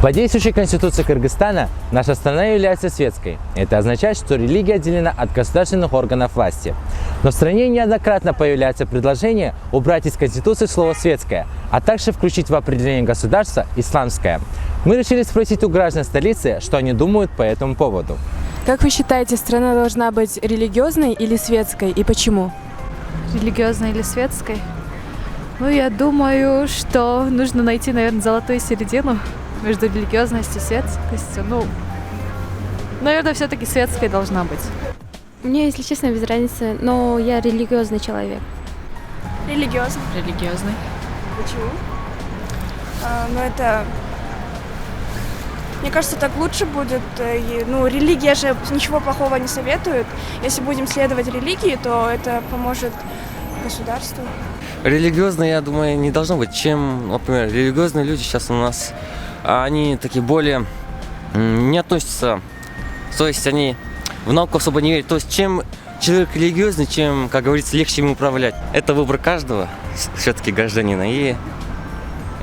По действующей конституции Кыргызстана наша страна является светской. Это означает, что религия отделена от государственных органов власти. Но в стране неоднократно появляются предложения убрать из конституции слово «светское», а также включить в определение государства «исламское». Мы решили спросить у граждан столицы, что они думают по этому поводу. Как вы считаете, страна должна быть религиозной или светской и почему? Религиозной или светской? Ну, я думаю, что нужно найти, наверное, золотую середину между религиозностью и светскостью. Ну, наверное, все-таки светской должна быть. Мне, если честно, без разницы, но я религиозный человек. Религиозный. Религиозный. Почему? Ну, это... Мне кажется, так лучше будет. Ну, религия же ничего плохого не советует. Если будем следовать религии, то это поможет государству. Религиозно, я думаю, не должно быть. Чем, например, религиозные люди сейчас у нас, они такие более не относятся, то есть они в науку особо не верят. То есть чем человек религиозный, чем, как говорится, легче ему управлять. Это выбор каждого, все-таки гражданина. И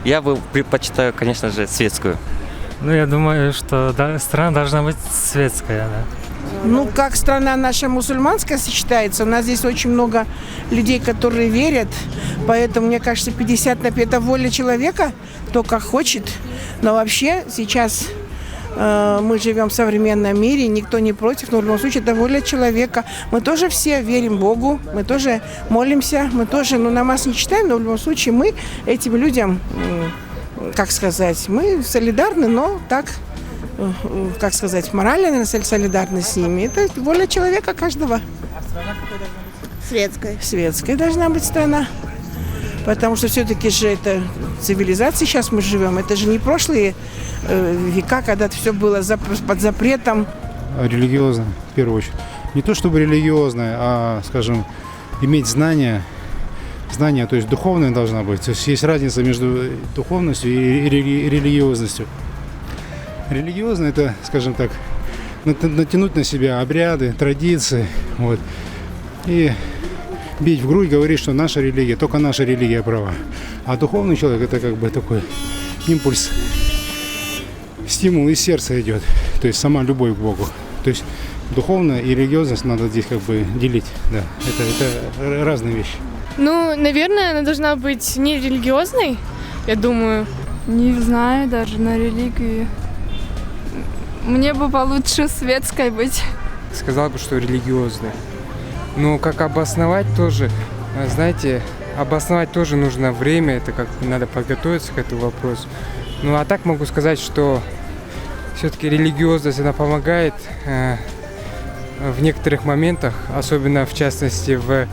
я бы предпочитаю, конечно же, светскую. Ну, я думаю, что страна должна быть светская, да. Ну, как страна наша мусульманская сочетается, у нас здесь очень много людей, которые верят, поэтому, мне кажется, 50 на 5 это воля человека, кто как хочет. Но вообще сейчас мы живем в современном мире, никто не против, но в любом случае это воля человека. Мы тоже все верим Богу, мы тоже молимся, мы тоже, намаз не читаем, но в любом случае мы этим людям, как сказать, мы солидарны, но так... как сказать, морально, наверное, солидарны с ними. Это воля человека каждого. Светской. Светской должна быть страна. Потому что все-таки же это цивилизация сейчас мы живем. Это же не прошлые века, когда все было под запретом. Религиозно, в первую очередь. Не то чтобы религиозное, а, скажем, иметь знания. Знания, то есть духовная должна быть. То есть есть разница между духовностью и религиозностью. Религиозно это, скажем так, натянуть на себя обряды, традиции, вот, и бить в грудь, говорить, что наша религия, только наша религия права. А духовный человек это как бы такой импульс, стимул из сердца идет, то есть сама любовь к Богу. То есть духовная и религиозность надо здесь как бы делить, да, это разные вещи. Ну, наверное, она должна быть не религиозной, я думаю. Не знаю даже на религию. Мне бы получше светской быть. Сказал бы, что религиозный. Но как обосновать тоже, знаете, обосновать тоже нужно время, это как надо подготовиться к этому вопросу. Ну а так могу сказать, что все-таки религиозность, она помогает в некоторых моментах, особенно в частности в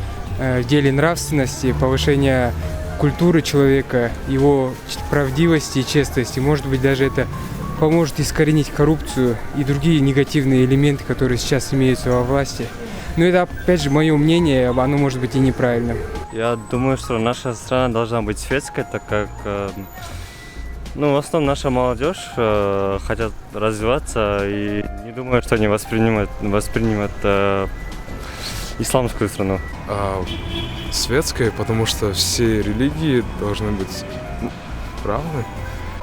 деле нравственности, повышения культуры человека, его правдивости и честности. Может быть, даже это поможет искоренить коррупцию и другие негативные элементы, которые сейчас имеются во власти. Но это, опять же, мое мнение, оно может быть и неправильным. Я думаю, что наша страна должна быть светской, так как, в основном наша молодежь хотят развиваться, и не думаю, что они воспринимают исламскую страну. Светской, потому что все религии должны быть равны.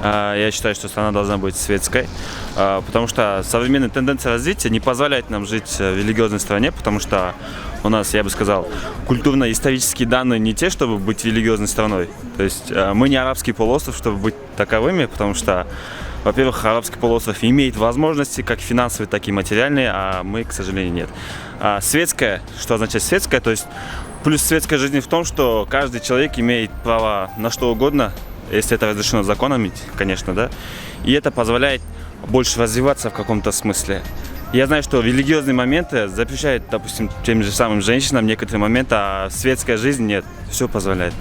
Я считаю, что страна должна быть светской, потому что современные тенденции развития не позволяют нам жить в религиозной стране, потому что у нас, я бы сказал, культурно-исторические данные не те, чтобы быть религиозной страной. То есть мы не арабский полуостров, чтобы быть таковыми, потому что, во-первых, арабский полуостров имеет возможности, как финансовые, так и материальные, а мы, к сожалению, нет. Светская, что означает светская, то есть плюс светской жизни в том, что каждый человек имеет право на что угодно, если это разрешено законами, конечно, да, и это позволяет больше развиваться в каком-то смысле. Я знаю, что религиозные моменты запрещают, допустим, тем же самым женщинам некоторые моменты, а светская жизнь нет, все позволяет.